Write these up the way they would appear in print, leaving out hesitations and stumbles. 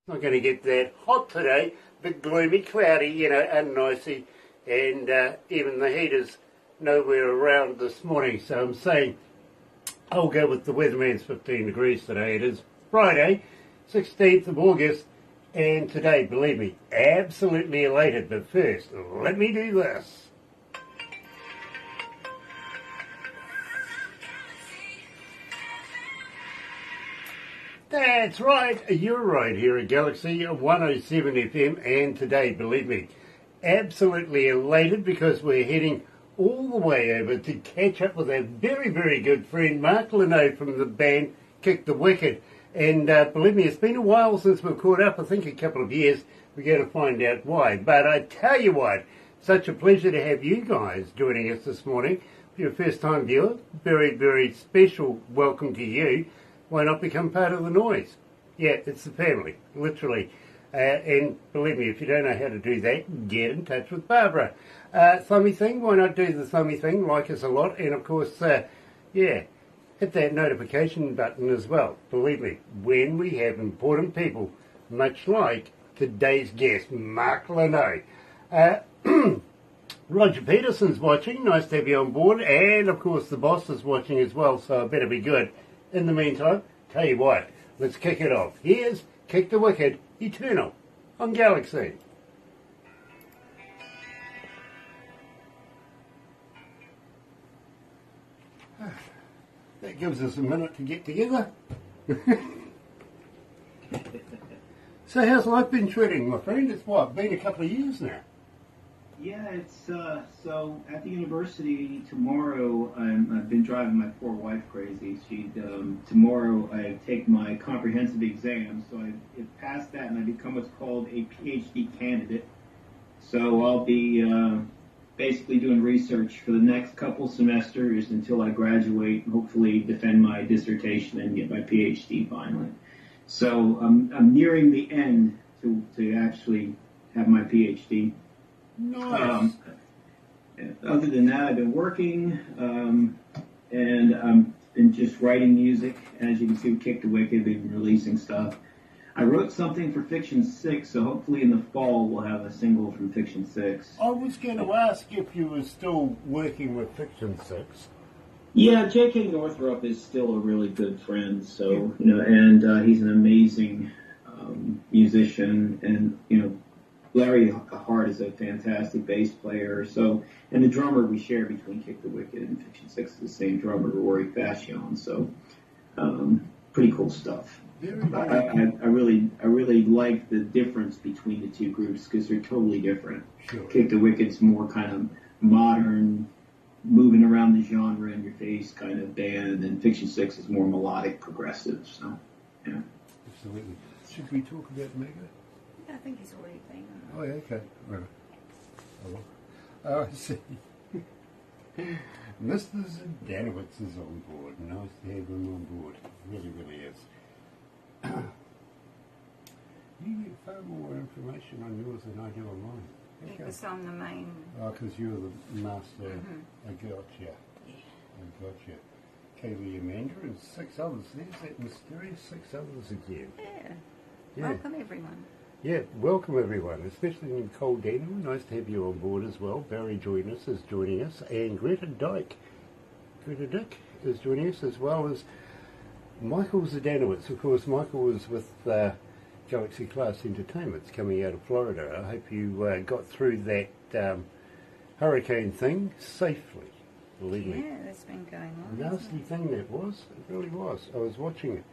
Not going to get that hot today, but gloomy, cloudy, and nicey, and even the heat is nowhere around this morning. So I'm saying I'll go with the weatherman's 15 degrees today. It is Friday, 16th of August, and today, believe me, absolutely elated. But first, let me do this. That's right, you're right here at Galaxy 107 FM, and today, believe me, absolutely elated because we're heading all the way over to catch up with our very, very good friend Mark Leno from the band Kick the Wicked. And believe me, it's been a while since we've caught up, I think a couple of years. We're going to find out why. But I tell you what, such a pleasure to have you guys joining us this morning. If you're a first-time viewer, very, very special welcome to you. Why not become part of the noise? Yeah, it's the family, literally. And believe me, if you don't know how to do that, get in touch with Barbara. Thummy thing, why not do the thummy thing? Like us a lot. And of course, hit that notification button as well. Believe me, when we have important people, much like today's guest, Mark Leno. Roger Peterson's watching. Nice to have you on board. And of course, the boss is watching as well, so I better be good. In the meantime, tell you what, let's kick it off. Here's Kick the Wicked, Eternal, on Galaxy. That gives us a minute to get together. So how's life been treating, my friend? It's been a couple of years now? Yeah, it's so at the university tomorrow. I've been driving my poor wife crazy. Tomorrow I take my comprehensive exam, so I passed that and I become what's called a PhD candidate. So I'll be basically doing research for the next couple semesters until I graduate and hopefully defend my dissertation and get my PhD finally. So I'm nearing the end to actually have my PhD. Nice. Other than that, I've been working, and I've been just writing music. As you can see, with Kick the Wicked, we've been releasing stuff. I wrote something for Fiction 6, so hopefully in the fall we'll have a single from Fiction 6. I was going to ask if you were still working with Fiction 6. Yeah, J.K. Northrup is still a really good friend, so, and he's an amazing musician, and, Larry Hart is a fantastic bass player. So, and the drummer we share between Kick the Wicked and Fiction 6 is the same drummer, Rory Fashion. So, pretty cool stuff. I really like the difference between the two groups because they're totally different. Sure. Kick the Wicked's more kind of modern, moving around the genre in your face kind of band, and Fiction 6 is more melodic, progressive. So, yeah. Absolutely. Should we talk about Mega? I think he's already been. Oh, yeah, okay. Oh, I see. Mr. Zdanowitz is on board. Nice to have him on board. Really, really is. You get far more information on yours than I do on mine. Okay. Because I'm the main. Oh, because you're the master. Mm-hmm. I gotcha. Yeah. I gotcha. Kaylee Amanda and 6 others. There's that mysterious 6 others again. Yeah. Welcome, everyone. Yeah, welcome everyone, especially Nicole Daniel. Nice to have you on board as well. Barry Joyner is joining us, and Greta Dick is joining us, as well as Michael Zdanowitz. Of course, Michael was with Galaxy Class Entertainment's coming out of Florida. I hope you got through that hurricane thing safely, believe me. Yeah, that's been going on. Nasty thing that was. It really was. I was watching it.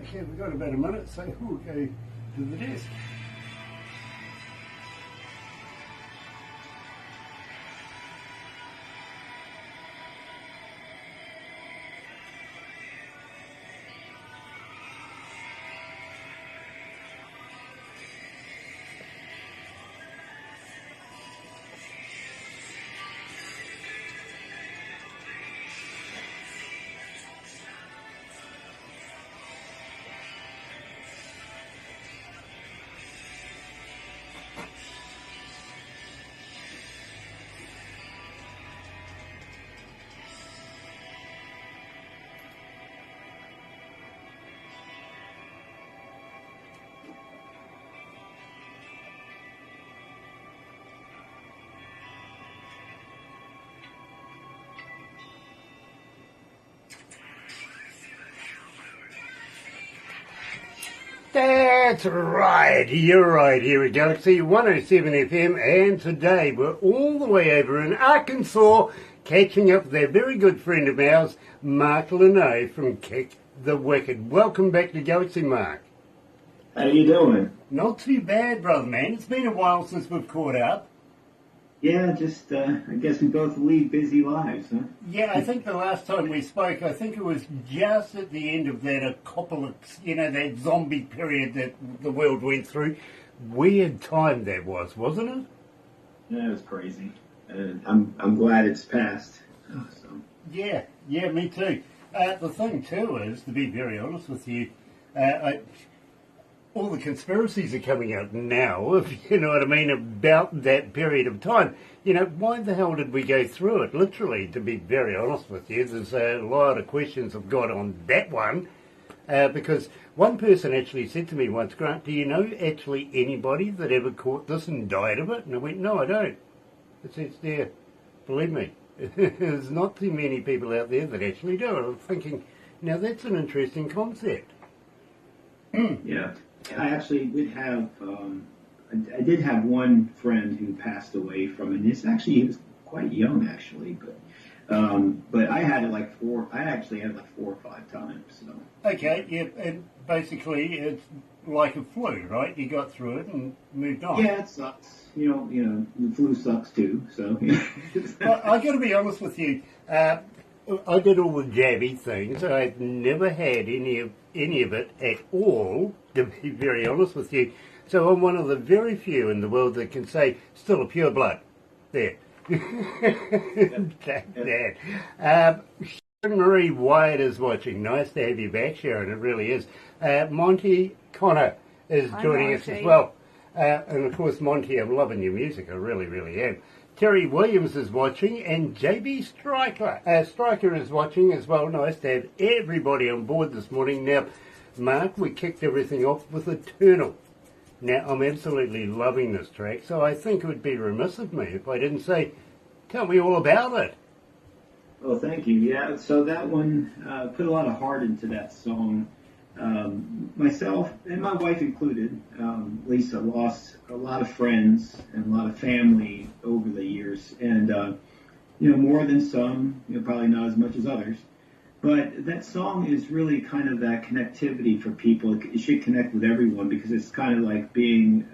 Okay, we've got about a minute, so we'll go to the desk. That's right, you're right here at Galaxy 107 FM, and today we're all the way over in Arkansas catching up with a very good friend of ours, Mark Leno from Kick the Wicked. Welcome back to Galaxy, Mark. How you doing? Not too bad, brother man. It's been a while since we've caught up. Yeah, just, I guess we both lead busy lives, huh? Yeah, I think the last time we spoke, I think it was just at the end of that apocalypse, that zombie period that the world went through. Weird time that was, wasn't it? Yeah, it was crazy. I'm glad it's passed. So. Yeah, me too. The thing too is, to be very honest with you, all the conspiracies are coming out now, if you know what I mean, about that period of time. Why the hell did we go through it? Literally, to be very honest with you, there's a lot of questions I've got on that one, because one person actually said to me once, Grant, do you know actually anybody that ever caught this and died of it? And I went, no, I don't. It's there. Believe me, there's not too many people out there that actually do it. I'm thinking, now that's an interesting concept. Yeah. I actually did have, I did have one friend who passed away from it. He was quite young actually, but I had it I actually had it like 4 or 5 times. So. Okay, yeah, and basically it's like a flu, right? You got through it and moved on. Yeah, it sucks. The flu sucks too, so. Well, I got to be honest with you, I did all the jabby things. I've never had any of it at all, to be very honest with you. So I'm one of the very few in the world that can say, still a pure blood. There. That. Sharon Marie Wyatt is watching. Nice to have you back, Sharon. It really is. Monty Connor is joining us as well. And of course, Monty, I'm loving your music. I really, really am. Terry Williams is watching, and JB Striker is watching as well. Nice to have everybody on board this morning. Now, Mark, we kicked everything off with Eternal. Now, I'm absolutely loving this track, so I think it would be remiss of me if I didn't say, tell me all about it. Oh, thank you. Yeah, so that one put a lot of heart into that song. Myself and my wife included, Lisa, lost a lot of friends and a lot of family over the years, and more than some, probably not as much as others. But that song is really kind of that connectivity for people. It should connect with everyone because it's kind of like being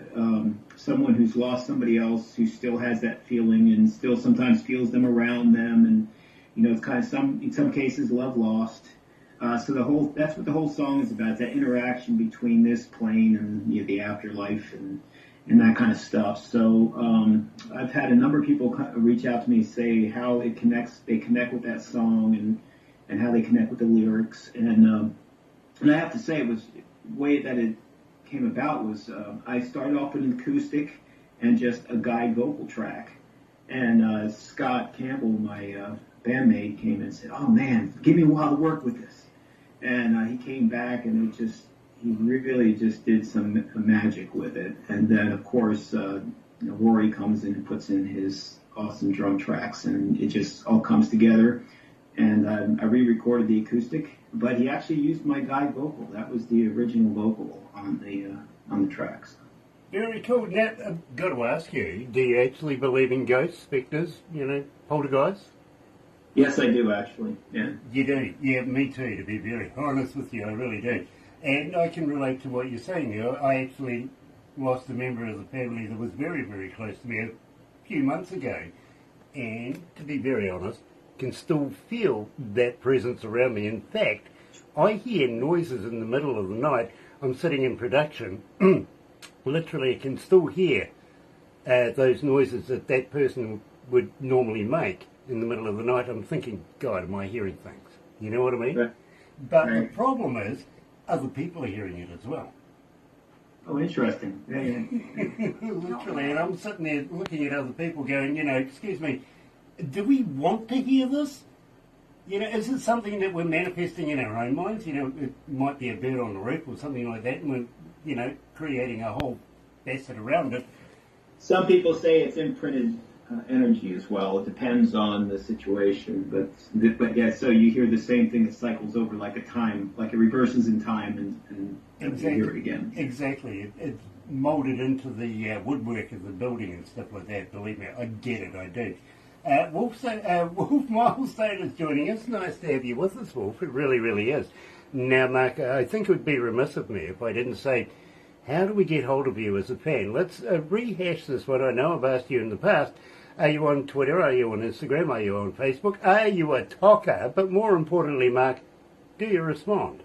someone who's lost somebody else who still has that feeling and still sometimes feels them around them, and it's kind of in some cases love lost. So that's what the whole song is about, that interaction between this plane and the afterlife and that kind of stuff. So I've had a number of people reach out to me and say how they connect with that song and how they connect with the lyrics. And I have to say, the way that it came about was I started off with an acoustic and just a guide vocal track. And Scott Campbell, my bandmate, came and said, "Oh man, give me a while to work with this." And he came back and he really just did some magic with it. And then, of course, Rory comes in and puts in his awesome drum tracks, and it just all comes together. And I re-recorded the acoustic, but he actually used my guide vocal. That was the original vocal on the tracks. Very cool. Now, I've got to ask you, do you actually believe in ghosts, spectres, poltergeists? Yes, I do, actually, yeah. You do? Yeah, me too, to be very honest with you, I really do. And I can relate to what you're saying there. I actually lost a member of the family that was very, very close to me a few months ago. And, to be very honest, can still feel that presence around me. In fact, I hear noises in the middle of the night. I'm sitting in production. Literally, I can still hear those noises that person would normally make in the middle of the night. I'm thinking, God, am I hearing things? You know what I mean? Right. But the problem is, other people are hearing it as well. Oh, interesting. Yeah. Literally, and I'm sitting there looking at other people going, excuse me, do we want to hear this? Is it something that we're manifesting in our own minds? It might be a bird on the roof or something like that, and we're, creating a whole facet around it. Some people say it's imprinted energy as well. It depends on the situation, but yeah. So you hear the same thing that cycles over like a time, like it reverses in time, and Exactly. you hear it again. Exactly. It's moulded into the woodwork of the building and stuff like that. Believe me, I get it. I do. Wolf Milestone is joining us. Nice to have you with us, Wolf. It really, really is. Now, Mark, I think it would be remiss of me if I didn't say, how do we get hold of you as a fan? Let's rehash this one. I know I've asked you in the past. Are you on Twitter? Are you on Instagram? Are you on Facebook? Are you a talker? But more importantly, Mark, do you respond?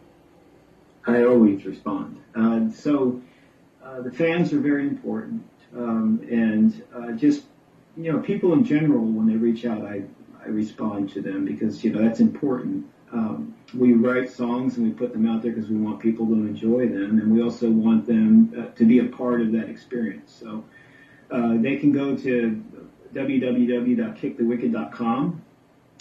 I always respond. The fans are very important, and just people in general, when they reach out, I respond to them because that's important. We write songs and we put them out there because we want people to enjoy them, and we also want them to be a part of that experience. So they can go to www.kickthewicked.com.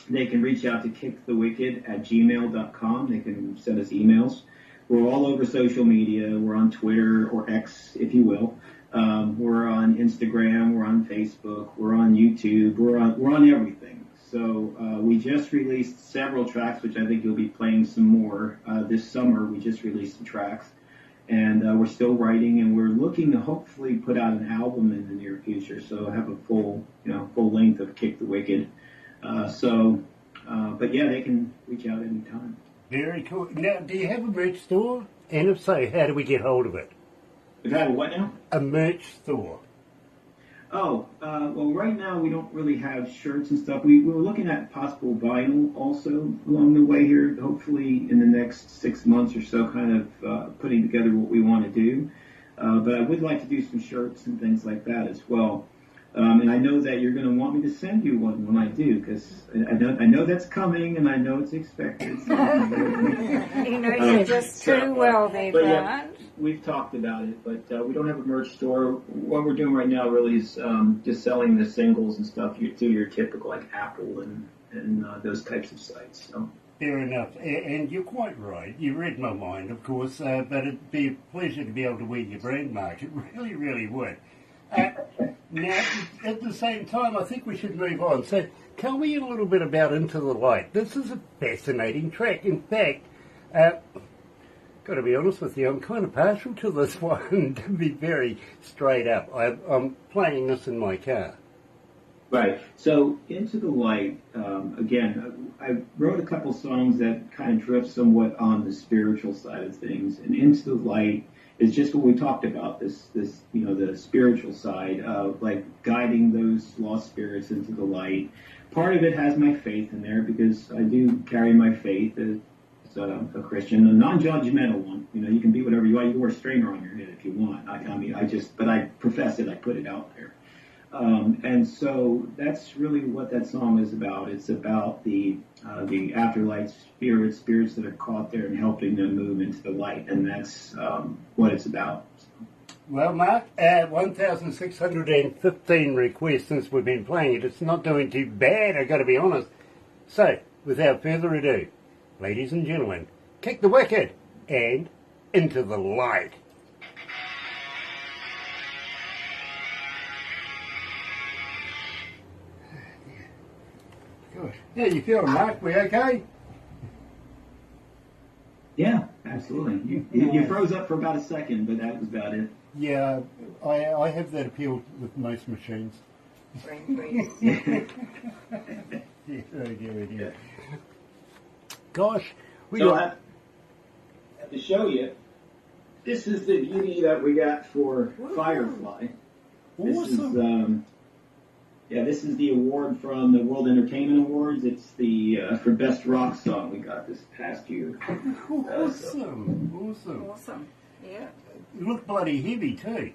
They can reach out to kickthewicked@gmail.com. They can send us emails. We're all over social media. We're on Twitter, or X, if you will. We're on Instagram. We're on Facebook. We're on YouTube. We're on everything. So we just released several tracks, which I think you'll be playing some more this summer. We just released some tracks, and we're still writing, and we're looking to hopefully put out an album in the near future. So have a full length of Kick the Wicked. But yeah, they can reach out anytime. Very cool. Now, do you have a merch store? And if so, how do we get hold of it? We've had a what now? A merch store. Oh, well, right now we don't really have shirts and stuff. We were looking at possible vinyl also along the way here, hopefully in the next 6 months or so, kind of putting together what we want to do. But I would like to do some shirts and things like that as well. And I know that you're going to want me to send you one when I do, because I know that's coming, and I know it's expected. You know you just too well there, but Brad. yeah, we've talked about it, but we don't have a merch store. What we're doing right now really is just selling the singles and stuff through your typical like Apple and those types of sites. So. Fair enough. And you're quite right. You read my mind, of course, but it'd be a pleasure to be able to wear your brand mark. It really, really would. Now, at the same time, I think we should move on. So, tell me a little bit about Into the Light. This is a fascinating track. In fact, got to be honest with you, I'm kind of partial to this one, to be very straight up. I'm playing this in my car. Right. So, Into the Light, again, I wrote a couple songs that kind of drift somewhat on the spiritual side of things. And Into the Light is just what we talked about, this the spiritual side of like guiding those lost spirits into the light. Part of it has my faith in there because I do carry my faith as a Christian, a non-judgmental one. You can be whatever you want. You can wear a stringer on your head if you want. But I profess it. I put it out there. And so that's really what that song is about. It's about the afterlife spirits that are caught there and helping them move into the light, and that's what it's about. Well, Mark, 1,615 requests since we've been playing it. It's not doing too bad, I've got to be honest. So, without further ado, ladies and gentlemen, Kick the Wicked and Into the Light. Good. How you feeling, Mark? We okay? Yeah, absolutely. You froze up for about a second, but that was about it. Yeah, I have that appeal with most machines. Brain freeze. Yeah, yeah. Gosh, I have to show you. This is the beauty that we got for Firefly. Awesome. This is the award from the World Entertainment Awards. It's the for Best Rock Song we got this past year. Awesome. Yeah. You look bloody heavy too.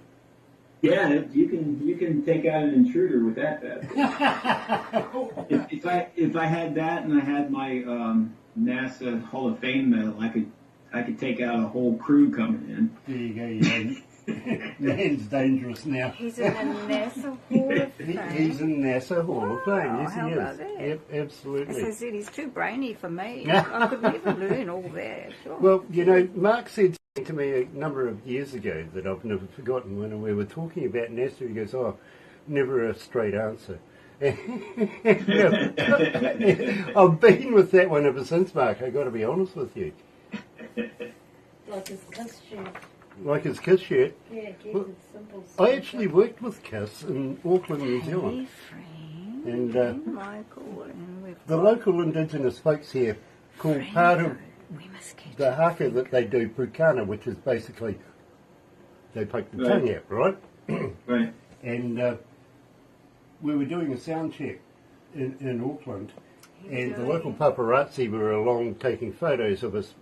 Yeah, you can take out an intruder with that bad. if I had that and I had my NASA Hall of Fame medal, I could take out a whole crew coming in. There you go. Man's dangerous now. He's in the NASA Hall of Fame. He's in the NASA Hall of Fame. Yes, how he about is. that? Yep, absolutely. As I said, he's too brainy for me. I could never learn all that. Sure. Well, Mark said to me a number of years ago that I've never forgotten when we were talking about NASA. He goes, "Oh, never a straight answer." I've been with that one ever since, Mark. I've got to be honest with you. Like his Kiss shirt. Like his Kiss shirt. Yeah, keep Well, it simple. I actually worked with Kiss in Auckland, New Zealand. Hey, friend. And Michael, and we've the got local indigenous folks here call part of we must catch the up. haka that they do pukana, which is basically they poke the Right. tongue out, right? Right. And we were doing a sound check in Auckland, and the local paparazzi were along taking photos of us.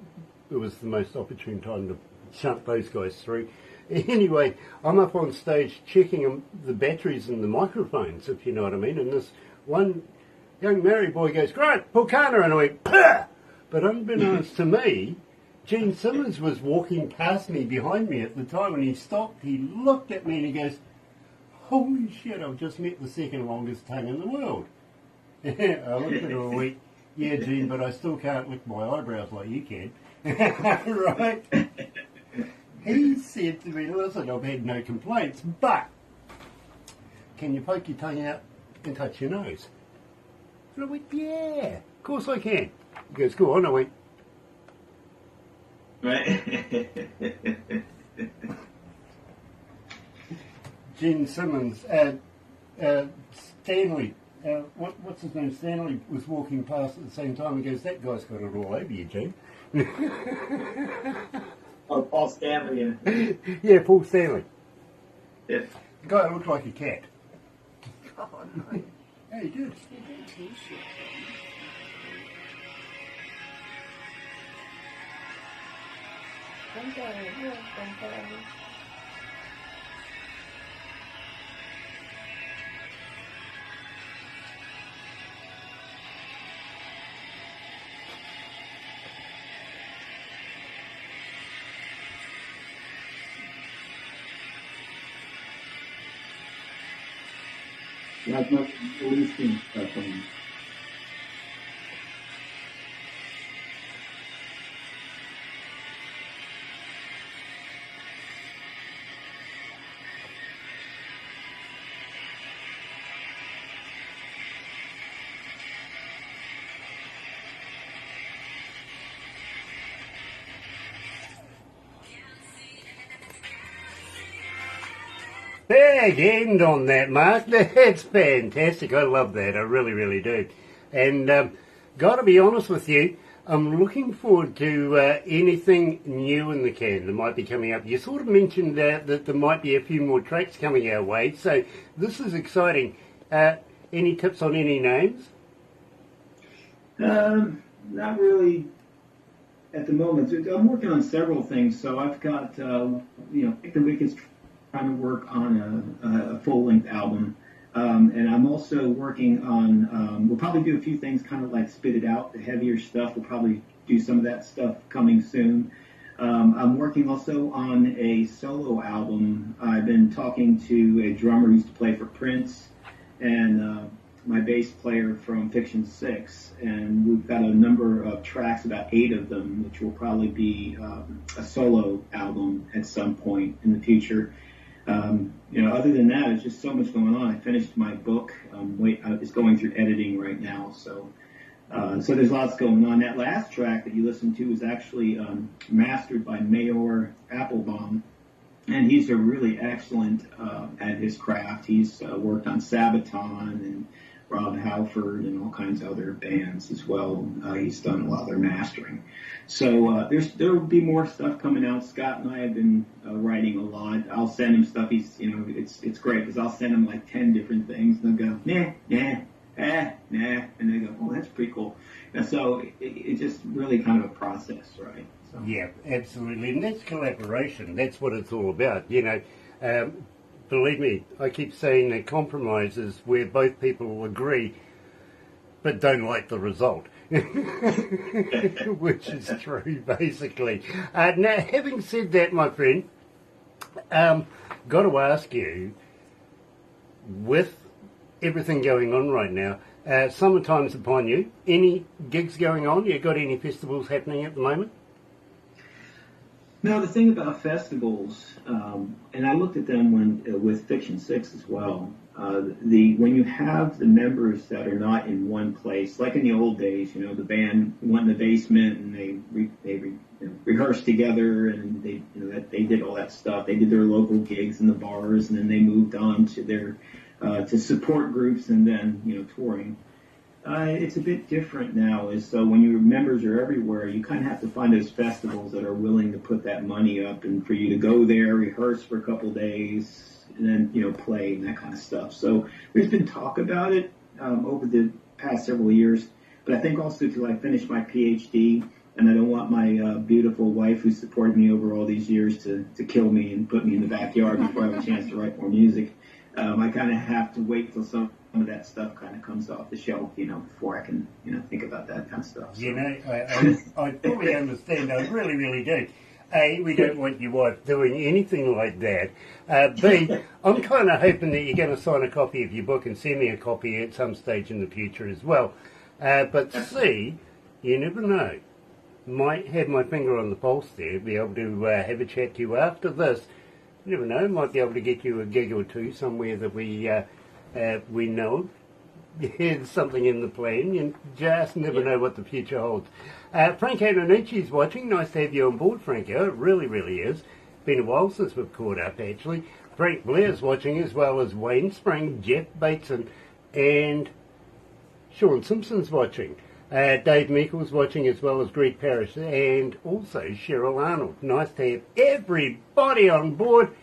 It was the most opportune time to shunt those guys through. Anyway, I'm up on stage checking the batteries in the microphones, if you know what I mean, and this one young married boy goes, "Great, Pukana," and I went, "Pah!" But unbeknownst to me, Gene Simmons was walking past me behind me at the time, and he stopped, he looked at me and he goes, "Holy shit, I've just met the second longest tongue in the world." I looked at him and went, "Yeah, Gene, but I still can't lick my eyebrows like you can." Right? He said to me, "Listen, I've had no complaints, but can you poke your tongue out and touch your nose?" And I went, "Yeah, of course I can." He goes, "Go on." I went, Right. Gene Simmons, Stanley, what's his name? Stanley was walking past at the same time. He goes, "That guy's got it all over you, Gene." Oh, Paul Stanley. Yeah, Paul Stanley. Yeah. The guy that looked like a cat. Oh, no. Yeah, he did. You did T-shirt. Don't go over here. Don't go over. Like much releasing stuff on. Big end on that, Mark. That's fantastic. I love that. I really, really do. And got to be honest with you, I'm looking forward to anything new in the can that might be coming up. You sort of mentioned that there might be a few more tracks coming our way, so this is exciting. Any tips on any names? Not really at the moment. I'm working on several things, so I've got, Pick the Wicket's trying to work on a full-length album. And I'm also working on, we'll probably do a few things kind of like Spit It Out, the heavier stuff. We'll probably do some of that stuff coming soon. I'm working also on a solo album. I've been talking to a drummer who used to play for Prince and my bass player from Fiction 6. And we've got a number of tracks, about 8 of them, which will probably be a solo album at some point in the future. Other than that, there's just so much going on. I finished my book. It's going through editing right now. So there's lots going on. That last track that you listened to was actually mastered by Mayor Applebaum. And he's a really excellent at his craft. He's worked on Sabaton and Rob Halford and all kinds of other bands as well. He's done a lot of their mastering. So there will be more stuff coming out. Scott and I have been writing a lot. I'll send him stuff. It's great because I'll send him like 10 different things and they'll go, nah, and they go, oh, that's pretty cool. And so it's just really kind of a process, right? So. Yeah, absolutely. And that's collaboration. That's what it's all about. Believe me, I keep saying that compromise is where both people agree but don't like the result. Which is true, basically. Now, having said that, my friend, got to ask you, with everything going on right now, summertime's upon you. Any gigs going on? You got any festivals happening at the moment? No, the thing about festivals, and I looked at them with Fiction Six as well. When you have the members that are not in one place, like in the old days, the band went in the basement and they rehearsed together, and they did all that stuff. They did their local gigs in the bars, and then they moved on to their to support groups, and then touring. It's a bit different now. So when your members are everywhere, you kind of have to find those festivals that are willing to put that money up, and for you to go there, rehearse for a couple of days, and then play and that kind of stuff. So there's been talk about it over the past several years, but I think also till I finish my PhD, and I don't want my beautiful wife who supported me over all these years to kill me and put me in the backyard before I have a chance to write more music. I kind of have to wait till some of that stuff kind of comes off the shelf, before I can, think about that kind of stuff. So. I fully understand. I really, really do. A, we don't want your wife doing anything like that. B, I'm kind of hoping that you're going to sign a copy of your book and send me a copy at some stage in the future as well. But C, you never know. Might have my finger on the pulse there, be able to have a chat to you after this. You never know, might be able to get you a gig or two somewhere that we know. There's something in the plan. You just never know what the future holds. Franco Nanucci's watching. Nice to have you on board, Franco. It really, really is. Been a while since we've caught up, actually. Frank Blair's watching, as well as Wayne Spring, Jeff Bateson, and Sean Simpson's watching. Dave Meikle's watching, as well as Greg Parrish, and also Cheryl Arnold. Nice to have everybody on board.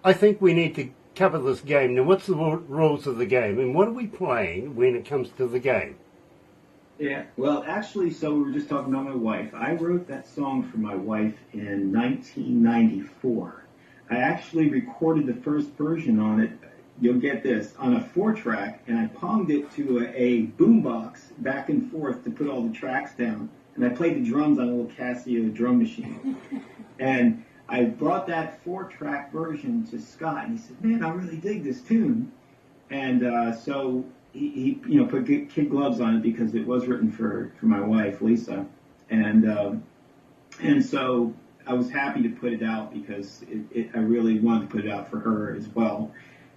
I think we need to cover this game. Now, what's the rules of the game, and what are we playing when it comes to the game? Yeah, well, actually, so we were just talking about my wife. I wrote that song for my wife in 1994. I actually recorded the first version on it, you'll get this, on a 4-track, and I ponged it to a boombox back and forth to put all the tracks down, and I played the drums on a little Casio drum machine. And I brought that 4-track version to Scott, and he said, "Man, I really dig this tune." And so he put kid gloves on it because it was written for my wife, Lisa. And so I was happy to put it out because I really wanted to put it out for her as well.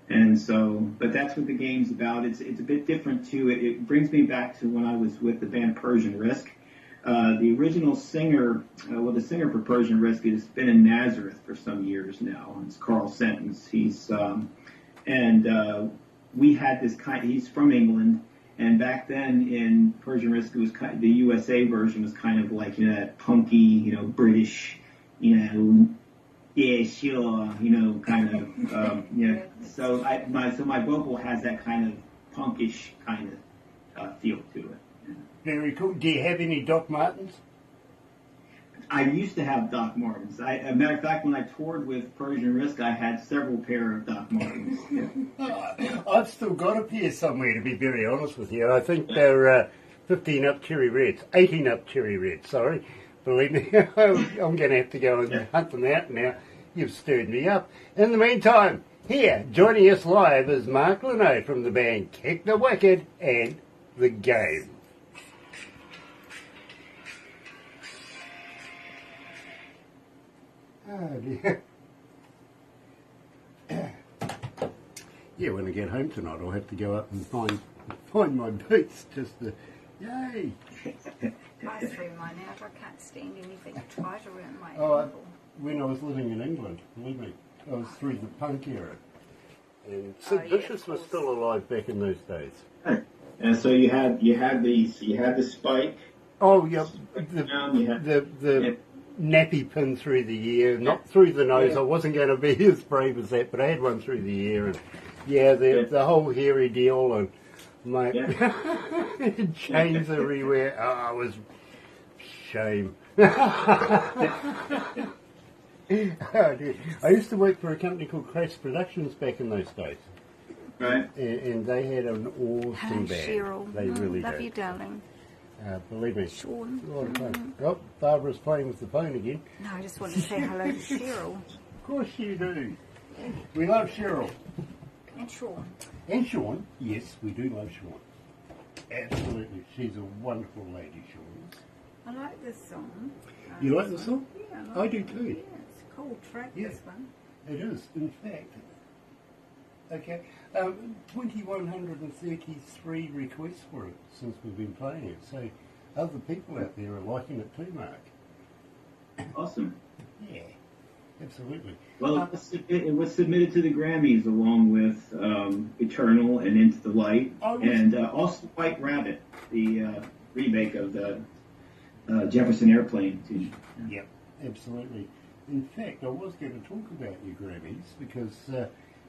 And so, but that's what the game's about. It's a bit different too. It brings me back to when I was with the band Persian Risk. The original singer, the singer for Persian Risk has been in Nazareth for some years now. It's Carl Sentence. We had this he's from England, and back then in Persian Risk, it was the USA version was kind of like, that punky, British, yeah, sure, kind of, So my vocal has that kind of punkish kind of feel to it. Very cool. Do you have any Doc Martens? I used to have Doc Martens. As a matter of fact, when I toured with Persian Risk, I had several pair of Doc Martens. Yeah. I've still got a pair somewhere, to be very honest with you. I think they're 15 up cherry reds, 18 up cherry reds, sorry. Believe me, I'm going to have to go and hunt them out now. You've stirred me up. In the meantime, here, joining us live is Mark Leno from the band Kick the Wicked and The Game. Oh dear. Yeah, when I get home tonight, I'll have to go up and find my boots just to, yay. I threw mine out. I can't stand anything tight around my Oh, ankle. when I was living in England, believe me, I was through the punk era. And Sid Vicious was still alive back in those days. And so you had the spike. Oh, yeah, the nappy pin through the ear, not through the nose. I wasn't going to be as brave as that, but I had one through the ear, and the whole hairy deal, and my chains everywhere. Oh, it was shame. Oh, dear. I used to work for a company called Crash Productions back in those days. Right. And they had an awesome band. Cheryl. They really love did. you, darling. Believe me. Sean. A lot of fun. Oh, Barbara's playing with the phone again. No, I just want to say hello to Cheryl. Of course you do. We love Cheryl. And Sean. And Sean. Yes, we do love Sean. Absolutely. She's a wonderful lady, Sean. I like this song. You like the song? Yeah, I do too. Yeah, it's a cool track, Yeah. this one. It is, in fact. Okay. 2,133 requests for it since we've been playing it. So other people out there are liking it too, Mark. Awesome. Yeah, absolutely. Well, it was submitted to the Grammys along with Eternal and Into the Light, and also White Rabbit, the remake of the Jefferson Airplane tune. Yep, absolutely. In fact, I was going to talk about your Grammys because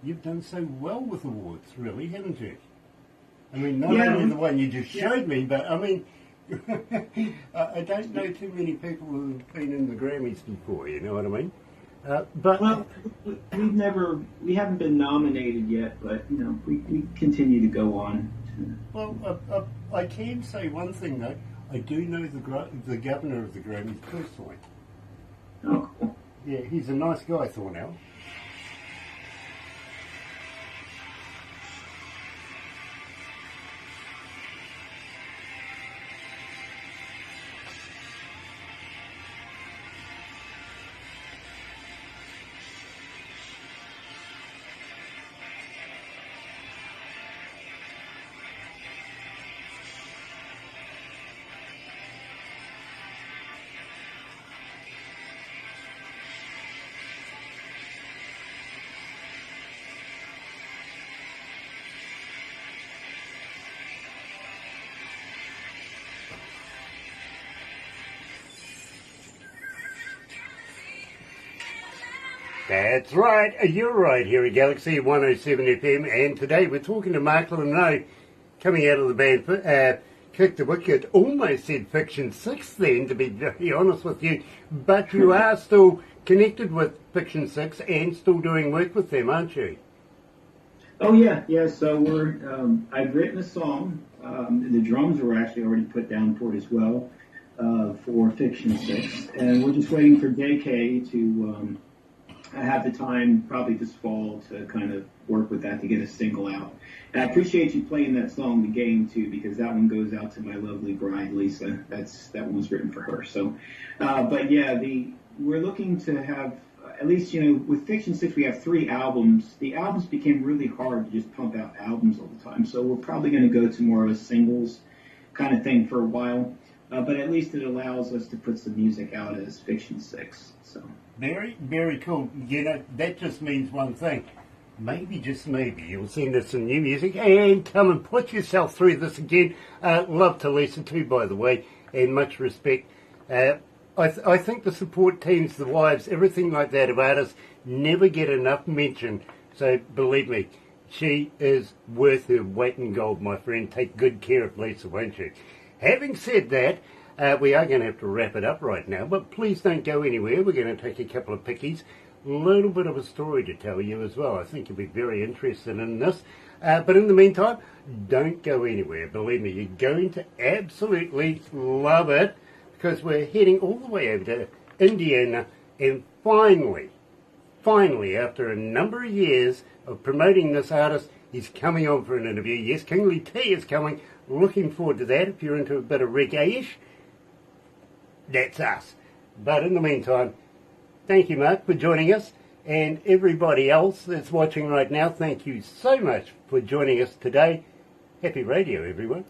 you've done so well with awards, really, haven't you? I mean, not only the one you just showed me, but I mean, I don't know too many people who have been in the Grammys before, you know what I mean? Well, we haven't been nominated yet, but you know, we continue to go on. Well, I can say one thing though. I do know the governor of the Grammys personally. Oh, cool. Yeah, he's a nice guy, Thornell. That's right, you're right here at Galaxy 107 FM, and today we're talking to Mark Leno, coming out of the band Kick the Wicket. Almost said Fiction 6 then, to be very honest with you, but you are still connected with Fiction 6 and still doing work with them, aren't you? Oh yeah. So I've written a song. The drums were actually already put down for it as well, for Fiction 6, and we're just waiting for JK to have the time, probably this fall, to kind of work with that to get a single out. And I appreciate you playing that song, The Game, too, because that one goes out to my lovely bride, Lisa. That one was written for her. So, but yeah, we're looking to have, at least, you know, with Fiction 6, we have 3 albums. The albums became really hard to just pump out albums all the time. So we're probably going to go to more of a singles kind of thing for a while. But at least it allows us to put some music out as Fiction 6. So. Very, very cool. You know, that just means one thing. Maybe, just maybe, you'll send us some new music and come and put yourself through this again. Love to Lisa too, by the way, and much respect. I think the support teams, the wives, everything like that of artists never get enough mention. So believe me, she is worth her weight in gold, my friend. Take good care of Lisa, won't you? Having said that, we are going to have to wrap it up right now, but please don't go anywhere. We're going to take a couple of pickies, a little bit of a story to tell you as well. I think you'll be very interested in this. But in the meantime, don't go anywhere. Believe me, you're going to absolutely love it, because we're heading all the way over to Indiana, and finally, after a number of years of promoting this artist, he's coming on for an interview. Yes, Kingly T is coming. Looking forward to that. If you're into a bit of reggae-ish, that's us. But in the meantime, thank you, Mark, for joining us. And everybody else that's watching right now, thank you so much for joining us today. Happy radio, everyone.